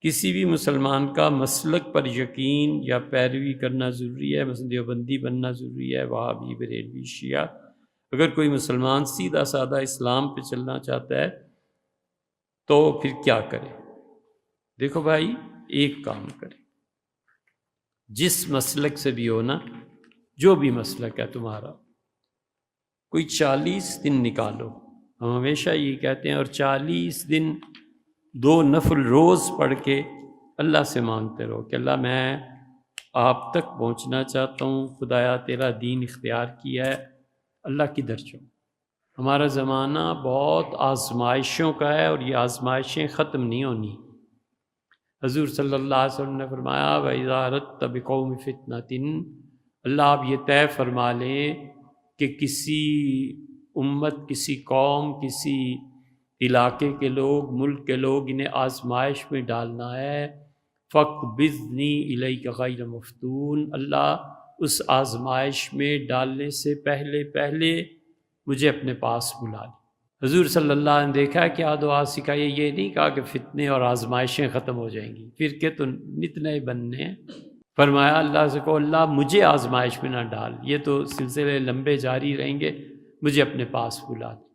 کسی بھی مسلمان کا مسلک پر یقین یا پیروی کرنا ضروری ہے، مثلا دیوبندی بننا ضروری ہے، وہابی، بریلوی، شیعہ۔ اگر کوئی مسلمان سیدھا سادہ اسلام پہ چلنا چاہتا ہے تو پھر کیا کرے؟ دیکھو بھائی، ایک کام کرے، جس مسلک سے بھی ہو نا، جو بھی مسلک ہے تمہارا، کوئی 40 دن نکالو۔ ہم ہمیشہ یہ کہتے ہیں، اور 40 دن 2 نفل روز پڑھ کے اللہ سے مانگتے رہو کہ اللہ میں آپ تک پہنچنا چاہتا ہوں، خدایا تیرا دین اختیار کیا ہے، اللہ کی در جاؤں۔ ہمارا زمانہ بہت آزمائشوں کا ہے، اور یہ آزمائشیں ختم نہیں ہونی۔ حضور صلی اللہ علیہ وسلم نے فرمایا وَإِذَا أَرَدتَّ بِقَوْمِ فِتْنَةٍ، اللہ آپ یہ طے فرما لیں کہ کسی امت، کسی قوم، کسی علاقے کے لوگ، ملک کے لوگ انہیں آزمائش میں ڈالنا ہے، فَاقْبِضْنِي إِلَيْكَ غَيْرَ مَفْتُونٍ، اللہ اس آزمائش میں ڈالنے سے پہلے مجھے اپنے پاس بلا لیں۔ حضور صلی اللہ علیہ وسلم نے دیکھا کیا دعا سکھائی، یہ نہیں کہا کہ فتنے اور آزمائشیں ختم ہو جائیں گی، فرقے تو نت نئے بننے ہیں۔ فرمایا اللہ سے کہو اللہ مجھے آزمائش میں نہ ڈال، یہ تو سلسلے لمبے جاری رہیں گے، مجھے اپنے پاس بلا لیں۔